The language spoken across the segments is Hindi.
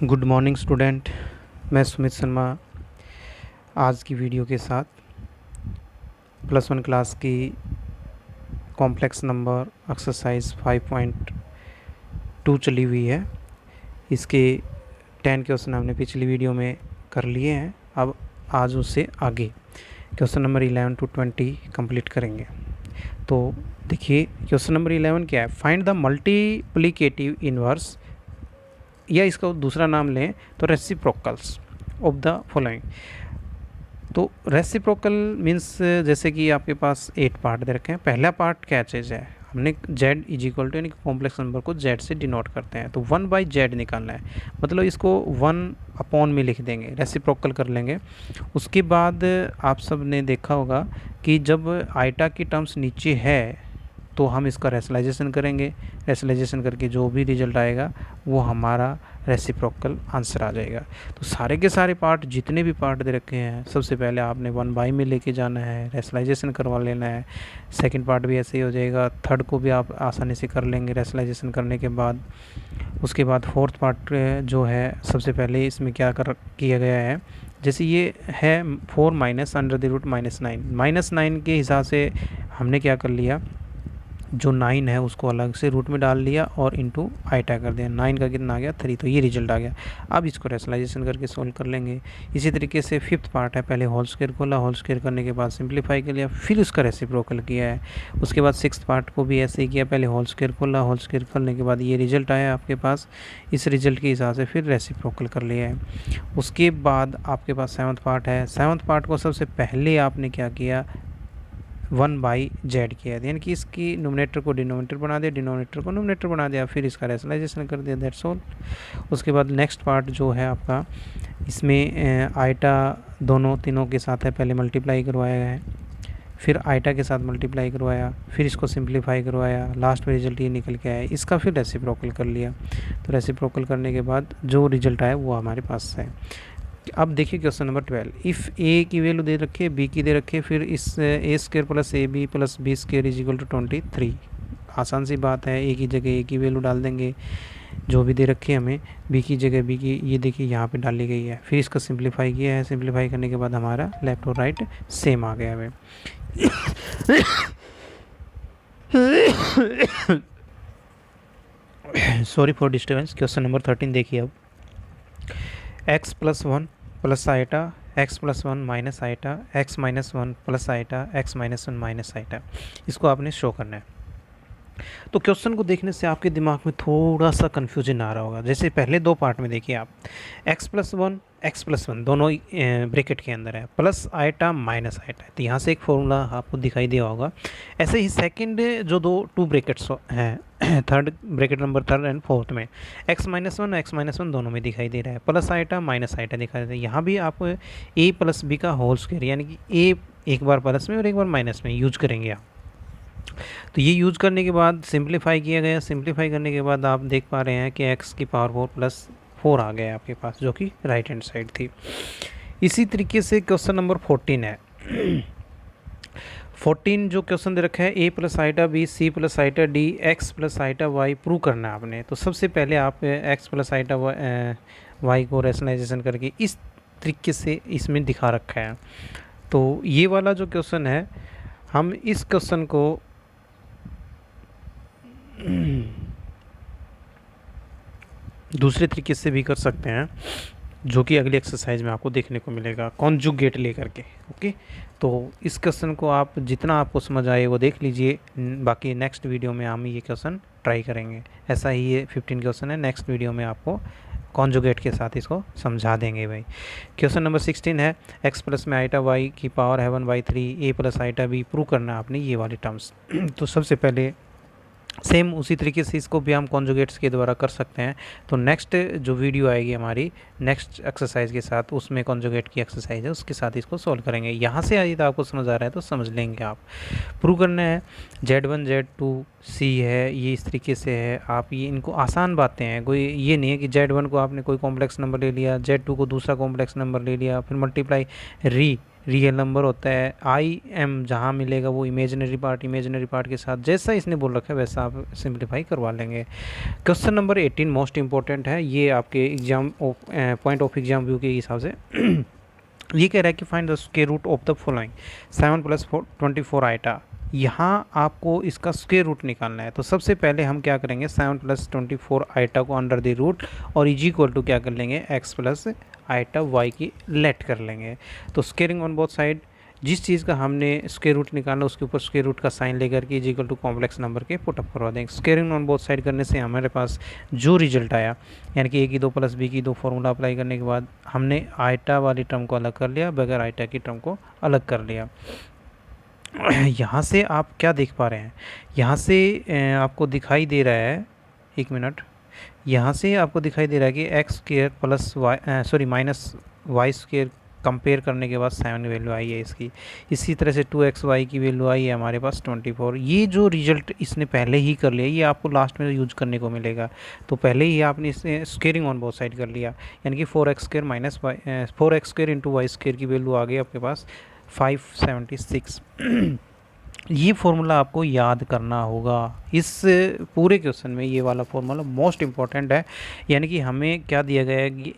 Good morning student. मैं सुमित शर्मा आज की वीडियो के साथ +1 क्लास की कॉम्प्लेक्स नंबर एक्सरसाइज 5.2 चली हुई है। इसके 10 क्वेश्चन हमने पिछली वीडियो में कर लिए हैं। अब आज उससे आगे क्वेश्चन नंबर 11 to 20 कंप्लीट करेंगे। तो देखिए क्वेश्चन नंबर 11 क्या है, फाइंड द मल्टीप्लिकेटिव इनवर्स, या इसका दूसरा नाम लें तो रेसिप्रोकल्स ऑफ द फॉलोइंग। तो रेसिप्रोकल मीन्स जैसे कि आपके पास 8 पार्ट दे रखे हैं। पहला पार्ट क्या चीज़ है, हमने z इज इक्वल टू यानी कॉम्प्लेक्स नंबर को z से डिनोट करते हैं, तो 1/z निकालना है, मतलब इसको 1 में लिख देंगे, रेसिप्रोकल कर लेंगे। उसके बाद आप सब ने देखा होगा कि जब आइटा की टर्म्स नीचे है तो हम इसका रेशनलाइजेशन करेंगे। रेशनलाइजेशन करके जो भी रिजल्ट आएगा वो हमारा रेसिप्रोकल आंसर आ जाएगा। तो सारे के सारे पार्ट, जितने भी पार्ट दे रखे हैं, सबसे पहले आपने 1/, में लेके जाना है, रेशनलाइजेशन करवा लेना है। सेकंड पार्ट भी ऐसे ही हो जाएगा, थर्ड को भी आप आसानी से कर लेंगे रेशनलाइजेशन करने के बाद। उसके बाद फोर्थ पार्ट जो है, सबसे पहले इसमें क्या किया गया है, जैसे ये है 4 माइनस -9 के हिसाब से हमने क्या कर लिया, जो 9 है उसको अलग से रूट में डाल लिया और इनटू आइटा कर दिया। 9 का कितना आ गया, 3, तो ये रिजल्ट आ गया। अब इसको रेशनलाइजेशन करके सोल्व कर लेंगे। इसी तरीके से फिफ्थ पार्ट है, पहले होल स्क्वायर खोला, होल स्क्वायर करने के बाद सिंप्लीफाई कर लिया, फिर उसका रेसिप्रोकल किया है। उसके बाद सिक्स्थ पार्ट को भी ऐसे ही किया, पहले होल स्क्वायर खोला, होल स्क्वायर करने के बाद ये रिजल्ट आया आपके पास, इस रिजल्ट के हिसाब से फिर रेसिप्रोकल कर लिया है। उसके बाद आपके पास सेवन्थ पार्ट है। सेवन्थ पार्ट को सबसे पहले आपने क्या किया, 1/z किया, यानी कि इसकी नोमिनेटर को डिनोमिनेटर बना दिया, डिनोमिनेटर को नोमिनेटर बना दिया, फिर इसका रेशनलाइजेशन कर दिया, दैट्स ऑल। उसके बाद नेक्स्ट पार्ट जो है आपका, इसमें आइटा दोनों तीनों के साथ है, पहले मल्टीप्लाई करवाया है, फिर आइटा के साथ मल्टीप्लाई करवाया, फिर इसको सिंप्लीफाई करवाया, लास्ट में रिजल्ट ये निकल के आया, इसका फिर रेसिप्रोकल कर लिया। तो रेसिप्रोकल करने के बाद जो रिजल्ट आया वो हमारे पास है। अब देखिए क्वेश्चन नंबर 12, इफ़ ए की वैल्यू दे रखी है, बी की दे रखी है, फिर इस a² + ab + b² = 23। आसान सी बात है, ए की जगह ए की वैल्यू डाल देंगे जो भी दे रखी है हमें, बी की जगह बी की, ये देखिए यहाँ पे डाली गई है, फिर इसका सिंप्लीफाई किया है, सिंप्लीफाई करने के बाद हमारा लेफ्ट और राइट सेम आ गया है। Sorry for disturbance. Question number 13 देखिए, अब x + 1 + iota, x + 1 - iota, x - 1 + iota, x - 1 - iota, इसको आपने शो करना है। तो क्वेश्चन को देखने से आपके दिमाग में थोड़ा सा कन्फ्यूजन आ रहा होगा। जैसे पहले दो पार्ट में देखिए आप, x + 1 x + 1 दोनों ब्रैकेट के अंदर है, प्लस आइटा माइनस आइटा, तो यहाँ से एक फॉर्मूला आपको दिखाई दिया होगा। ऐसे ही सेकंड जो टू ब्रैकेट्स हैं, third bracket number third and fourth में x - 1 x - 1 दोनों में दिखाई दे रहा है, प्लस आइटा माइनस आइटा दिखाई दे रहा है। यहाँ भी आप a + b का होल स्क्वायर, यानी कि a एक बार प्लस में और एक बार माइनस में यूज करेंगे आप। तो ये यूज़ करने के बाद सिंप्लीफाई किया गया, सिंप्लीफाई करने के बाद आप देख पा रहे हैं कि x की पावर 4 + 4 आ गया आपके पास, जो कि राइट हैंड साइड थी। इसी तरीके से क्वेश्चन नंबर 14 है। 14 जो क्वेश्चन दे रखा है, a + iota b, c + iota d, x + iota y prove करना है आपने। तो सबसे पहले आप x + आइटा y को रेशनलाइजेशन करके इस तरीके से इसमें दिखा रखा है। तो ये वाला जो क्वेश्चन है, हम इस क्वेश्चन को दूसरे तरीके से भी कर सकते हैं, जो कि अगली एक्सरसाइज में आपको देखने को मिलेगा, कॉन्जुगेट लेकर के। ओके, तो इस क्वेश्चन को आप जितना आपको समझ आए वो देख लीजिए, बाकी नेक्स्ट वीडियो में हम ये क्वेश्चन ट्राई करेंगे। ऐसा ही ये 15 क्वेश्चन है, नेक्स्ट वीडियो में आपको कॉन्जुगेट के साथ इसको समझा देंगे भाई। क्वेश्चन नंबर 16 है, x + में आइटा y की पावर है 1/3, a + आइटा b प्रूव करना है आपने ये वाली टर्म्स। तो सबसे पहले सेम उसी तरीके से इसको भी हम कॉन्जुगेट्स के द्वारा कर सकते हैं। तो नेक्स्ट जो वीडियो आएगी हमारी नेक्स्ट एक्सरसाइज के साथ, उसमें कॉन्जुगेट की एक्सरसाइज है, उसके साथ इसको सॉल्व करेंगे। यहाँ से यदि आपको समझ आ रहा है तो समझ लेंगे आप। प्रूव करना है, Z1 Z2 C है, ये इस तरीके से है। आप ये इनको आसान बातें हैं, कोई ये नहीं है कि Z1 को आपने कोई कॉम्प्लेक्स नंबर ले लिया, Z2 को दूसरा कॉम्प्लेक्स नंबर ले लिया, फिर मल्टीप्लाई रियल नंबर होता है। आई एम जहाँ मिलेगा वो इमेजिनरी पार्ट के साथ जैसा इसने बोल रखा है वैसा आप सिंप्लीफाई करवा लेंगे। क्वेश्चन नंबर 18 मोस्ट इंपॉर्टेंट है, ये आपके exam point of exam view के हिसाब से ये कह रहा है कि find the square root of the following 7 + 24 iota. यहाँ आपको इसका स्क्वायर रूट निकालना है। तो सबसे पहले हम क्या करेंगे, 7 + 24 आइटा को अंडर द रूट और इज इक्वल टू क्या कर लेंगे, x + आइटा y की लेट कर लेंगे। तो स्क्वेयरिंग ऑन बोथ साइड, जिस चीज़ का हमने स्क्वायर रूट निकालना उसके ऊपर स्क्वायर रूट का साइन लेकर के is equal to complex number के पुट अप करवा देंगे। स्क्वेयरिंग ऑन बोथ साइड करने से हमारे पास जो रिजल्ट आया, यानी कि a की 2 + b की 2 फॉर्मूला अप्लाई करने के बाद हमने आइटा वाली टर्म को अलग कर लिया, बगैर आइटा की टर्म को अलग कर लिया। यहाँ से आप क्या देख पा रहे हैं, यहाँ से आपको दिखाई दे रहा है, एक मिनट, यहाँ से आपको दिखाई दे रहा है कि x² + -y² कंपेयर करने के बाद 7 वैल्यू आई है इसकी। इसी तरह से 2xy की वैल्यू आई है हमारे पास 24। ये जो रिजल्ट इसने पहले ही कर लिया, ये आपको लास्ट में यूज करने को मिलेगा। तो पहले ही आपने इसे स्क्वेयरिंग ऑन बोथ साइड कर लिया, यानी कि 4x² × y² की वैल्यू आ गई आपके पास 576। ये फॉर्मूला आपको याद करना होगा। इस पूरे क्वेश्चन में ये वाला फॉर्मूला मोस्ट इम्पॉर्टेंट है, यानी कि हमें क्या दिया गया है कि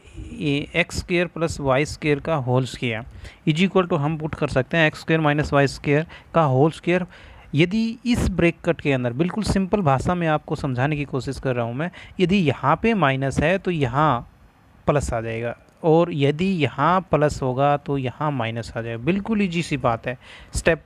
x² + y² का whole square is equal to हम पुट कर सकते हैं x² - y² का होल स्क्वायर। यदि इस ब्रैकेट के अंदर, बिल्कुल सिंपल भाषा में आपको समझाने की कोशिश कर रहा हूँ मैं, यदि यहाँ पे माइनस है तो यहाँ प्लस आ जाएगा, और यदि यहाँ प्लस होगा तो यहाँ माइनस आ जाएगा। बिल्कुल ईजी सी बात है, स्टेप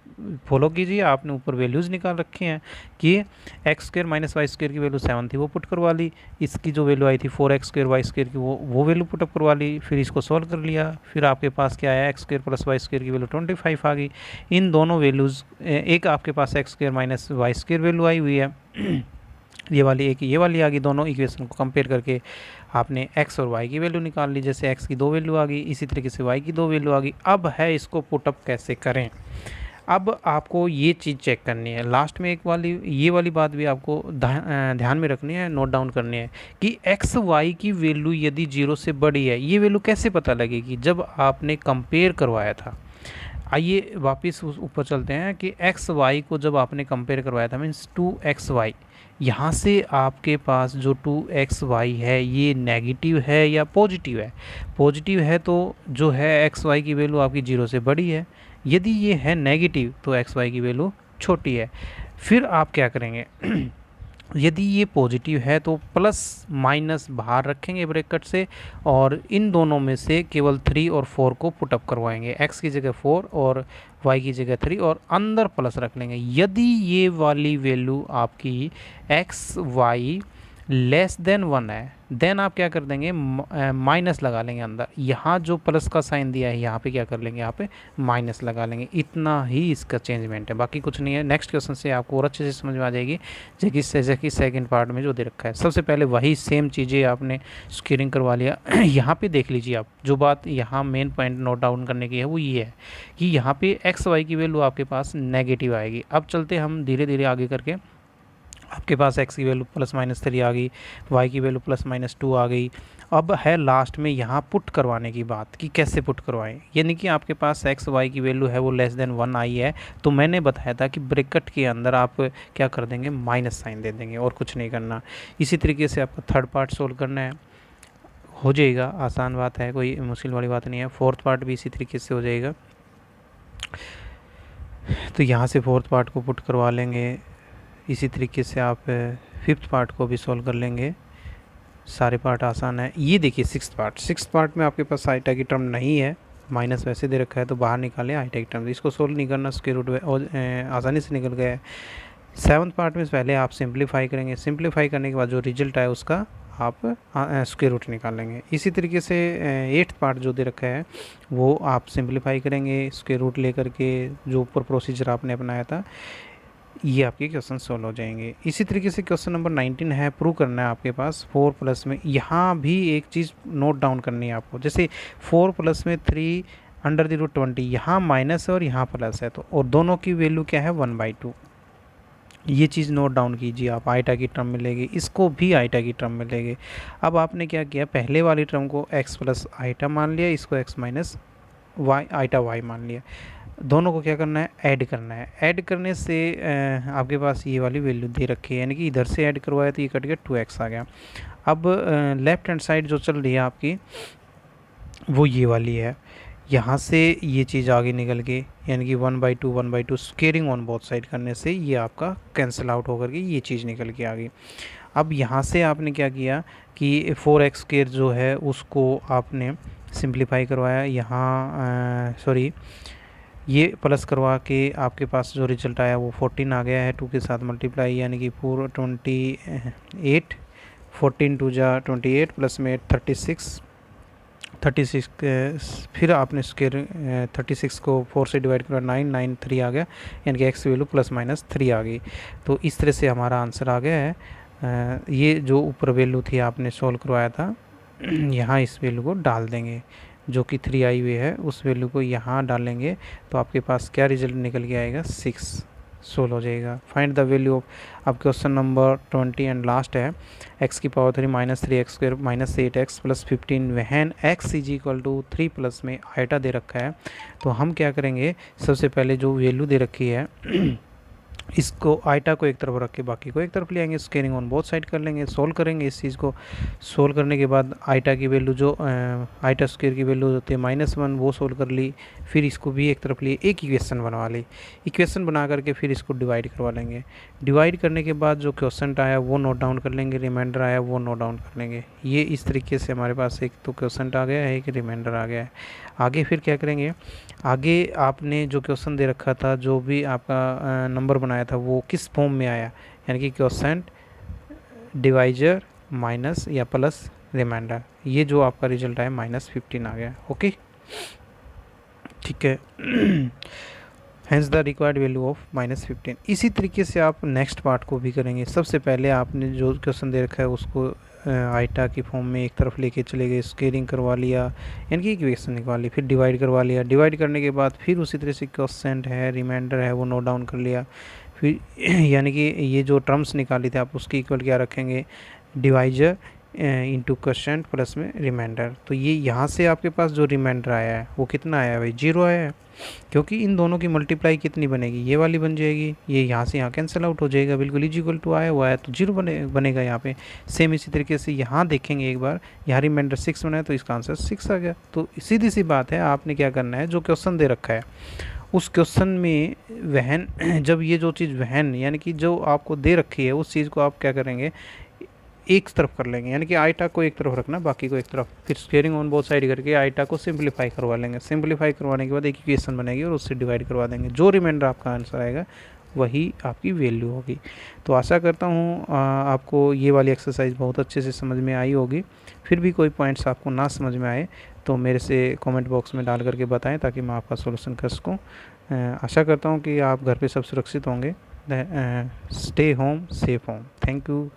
फॉलो कीजिए। आपने ऊपर वैल्यूज़ निकाल रखे हैं कि x² - y² की वैल्यू 7 थी, वो पुट करवा ली। इसकी जो वैल्यू आई थी 4x² y² की, वो वैल्यू पुटअप करवा ली। फिर इसको सॉल्व कर लिया, फिर आपके पास क्या आया, x² + y² की वैल्यू 25 आ गई। इन दोनों वैल्यूज़, एक आपके पास x² - y² वैल्यू आई हुई है, ये वाली एक ये वाली आ गई। दोनों इक्वेशन को कंपेयर करके आपने x और y की वैल्यू निकाल ली। जैसे x की 2 वैल्यू आ गई, इसी तरीके से y की 2 वैल्यू आ गई। अब है इसको पुटअप कैसे करें। अब आपको ये चीज़ चेक करनी है, लास्ट में ये वाली बात भी आपको ध्यान में रखनी है, नोट डाउन करनी है कि x y की वैल्यू यदि 0 से बड़ी है, ये वैल्यू कैसे पता लगेगी, जब आपने कंपेयर करवाया था। आइए वापस उस ऊपर चलते हैं कि x y को जब आपने कंपेयर करवाया था, मीन्स 2xy, यहाँ से आपके पास जो 2xy है ये नेगेटिव है या पॉजिटिव है। पॉजिटिव है तो जो है xy की वैल्यू आपकी 0 से बड़ी है, यदि ये है नेगेटिव तो xy की वैल्यू छोटी है। फिर आप क्या करेंगे, यदि ये पॉजिटिव है तो प्लस माइनस बाहर रखेंगे ब्रैकेट से, और इन दोनों में से केवल 3 और 4 को पुटअप करवाएंगे, x की जगह 4 और y की जगह 3, और अंदर प्लस रख लेंगे। यदि ये वाली वैल्यू आपकी x y <1 है, देन आप क्या कर देंगे, माइनस लगा लेंगे अंदर। यहाँ जो प्लस का साइन दिया है यहाँ पे क्या कर लेंगे, यहाँ पे माइनस लगा लेंगे। इतना ही इसका चेंजमेंट है, बाकी कुछ नहीं है। नेक्स्ट क्वेश्चन से आपको और अच्छे से समझ में आ जाएगी, जैसे कि सेकंड पार्ट में जो दे रखा है। सबसे पहले वही सेम चीज़ें आपने स्क्वेयरिंग करवा लिया। यहाँ पे देख लीजिए आप, जो बात यहाँ मेन पॉइंट नोट डाउन करने की है वो ये है कि यहाँ पे एक्स वाई की वैल्यू आपके पास नेगेटिव आएगी। अब चलते हम धीरे धीरे आगे करके, आपके पास x की वैल्यू +-3 आ गई, y की वैल्यू +-2 आ गई। अब है लास्ट में यहाँ पुट करवाने की बात कि कैसे पुट करवाएं, यानी कि आपके पास x y की वैल्यू है वो <1 आई है, तो मैंने बताया था कि ब्रैकेट के अंदर आप क्या कर देंगे, माइनस साइन दे देंगे, और कुछ नहीं करना। इसी तरीके से आपको थर्ड पार्ट सोल्व करना है, हो जाएगा, आसान बात है, कोई मुश्किल वाली बात नहीं है। फोर्थ पार्ट भी इसी तरीके से हो जाएगा। तो यहाँ से फोर्थ पार्ट को पुट करवा लेंगे, इसी तरीके से आप फिफ्थ पार्ट को भी सॉल्व कर लेंगे। सारे पार्ट आसान है। ये देखिए सिक्स्थ पार्ट में आपके पास आइटा की टर्म नहीं है, माइनस वैसे दे रखा है, तो बाहर निकालें आइटा की टर्म। इसको सोल्व नहीं करना, स्क्वायर रूट और आसानी से निकल गया है। सेवन्थ पार्ट में पहले आप सिंप्लीफाई करेंगे, सिंप्लीफाई करने के बाद जो रिजल्ट आए उसका आप स्क्वायर रूट निकालेंगे। इसी तरीके से एट्थ पार्ट जो दे रखा है वो आप सिंप्लीफाई करेंगे स्क्वायर रूट लेकर के, जो ऊपर प्रोसीजर आपने अपनाया था। ये आपके क्वेश्चन सोल्व हो जाएंगे। इसी तरीके से क्वेश्चन नंबर 19 है, प्रूव करना है आपके पास 4+ में। यहाँ भी एक चीज़ नोट डाउन करनी है आपको, जैसे 4+ में 3 √20, यहाँ माइनस है और यहाँ प्लस है, तो और दोनों की वैल्यू क्या है 1/2। ये चीज़ नोट डाउन कीजिए आप, आइटा की टर्म मिलेगी, इसको भी आइटा की टर्म मिलेगी। अब आपने क्या किया, पहले वाली टर्म को x + आइटा मान लिया, इसको x - वाई आइटा वाई मान लिया, दोनों को क्या करना है, ऐड करना है। ऐड करने से आपके पास ये वाली वैल्यू दे रखी है, यानी कि इधर से ऐड करवाया तो ये कट गया 2x आ गया। अब लेफ्ट हैंड साइड जो चल रही है आपकी वो ये वाली है, यहाँ से ये चीज़ आगे निकल के, यानी कि 1/2 स्केयरिंग ऑन बोथ साइड करने से ये आपका कैंसिल आउट होकर के ये चीज़ निकल के आ गई। अब यहाँ से आपने क्या किया कि 4x स्क्वायर जो है उसको आपने सिंप्लीफाई करवाया, यहाँ सॉरी ये प्लस करवा के आपके पास जो रिजल्ट आया वो 14 आ गया है, 2 के साथ मल्टीप्लाई, यानी कि पूरा 28, 14 2 जा 28 प्लस में 36, फिर आपने स्क्वायर 36 को 4 से डिवाइड करा, 9 3 आ गया, यानी कि एक्स वैल्यू +-3 आ गई। तो इस तरह से हमारा आंसर आ गया है। ये जो ऊपर वैल्यू थी आपने सोल्व करवाया था, यहाँ इस वैल्यू को डाल देंगे, जो कि 3 आई हुई है उस वैल्यू को यहाँ डालेंगे तो आपके पास क्या रिजल्ट निकल के आएगा, 6 सोल्व हो जाएगा। फाइंड द वैल्यू ऑफ, अब क्वेश्चन नंबर 20 एंड लास्ट है, x⁻³ -3x² -8x + 15 वहन x = 3 प्लस में आइटा दे रखा है। तो हम क्या करेंगे, सबसे पहले जो वैल्यू दे रखी है इसको आइटा को एक तरफ रख के बाकी को एक तरफ ले आएंगे, स्केयरिंग ऑन बोथ साइड कर लेंगे, सोल्व करेंगे इस चीज़ को। सोल्व करने के बाद आइटा की वैल्यू जो आइटा स्क्वायर की वैल्यू होती है -1 वो सोल्व कर ली, फिर इसको भी एक तरफ लिए, एक इक्वेशन बनवा ली। इक्वेशन बना करके फिर इसको डिवाइड करवा लेंगे। डिवाइड करने के बाद जो क्वेश्चन आया वो नोट डाउन कर लेंगे, रिमाइंडर आया वो नोट डाउन कर लेंगे। ये इस तरीके से हमारे पास एक तो क्वेश्चन आ गया है, एक रिमाइंडर आ गया है। आगे फिर क्या करेंगे, आगे आपने जो क्वेश्चन दे रखा था, जो भी आपका नंबर बनाया था वो किस फॉर्म में आया, यानी कि क्वेश्चन डिवाइजर माइनस या प्लस रिमाइंडर, ये जो आपका रिजल्ट आया -15 आ गया। ओके, ठीक है। Hence the required value of -15। इसी तरीके से आप नेक्स्ट पार्ट को भी करेंगे। सबसे पहले आपने जो क्वेश्चन दे रखा है उसको आइटा की फॉर्म में एक तरफ लेके चले गए, स्केयरिंग करवा लिया, यानी कि इक्वेशन निकाल ली, फिर डिवाइड करवा लिया। डिवाइड करने के बाद फिर उसी तरह से क्वेश्चन है, रिमाइंडर है वो नोट डाउन कर लिया, फिर यानी कि ये जो टर्म्स निकाली थी आप उसकी इक्वल क्या रखेंगे, डिवाइजर इंटू क्वेश्चन प्लस में रिमाइंडर। तो ये यहाँ से आपके पास जो रिमाइंडर आया है वो कितना आया है भाई, 0 आया है, क्योंकि इन दोनों की मल्टीप्लाई कितनी बनेगी, ये वाली बन जाएगी, ये यहाँ से यहाँ कैंसिल आउट हो जाएगा, बिल्कुल = आया हुआ है तो 0 बनेगा यहाँ पे। सेम इसी तरीके से यहाँ देखेंगे एक बार, यहाँ रिमाइंडर 6 बना है तो इसका आंसर 6 आ गया। तो सीधी सी बात है, आपने क्या करना है, जो क्वेश्चन दे रखा है उस क्वेश्चन में वहन, जब ये जो चीज़ वहन यानी कि जो आपको दे रखी है उस चीज़ को आप क्या करेंगे, एक तरफ कर लेंगे, यानी कि आइटा को एक तरफ रखना बाकी को एक तरफ, फिर स्केयरिंग ऑन बोथ साइड करके आइटा को सिंप्लीफाई करवा लेंगे। सिंप्लीफाई करवाने के बाद एक इक्वेशन बनेगी और उससे डिवाइड करवा देंगे, जो रिमाइंडर आपका आंसर आएगा वही आपकी वैल्यू होगी। तो आशा करता हूँ आपको ये वाली एक्सरसाइज बहुत अच्छे से समझ में आई होगी। फिर भी कोई पॉइंट्स आपको ना समझ में आए तो मेरे से कमेंट बॉक्स में डाल करके बताएं, ताकि मैं आपका सोल्यूशन कर सकूँ। आशा करता हूँ कि आप घर पे सब सुरक्षित होंगे। Stay home, safe home. Thank you.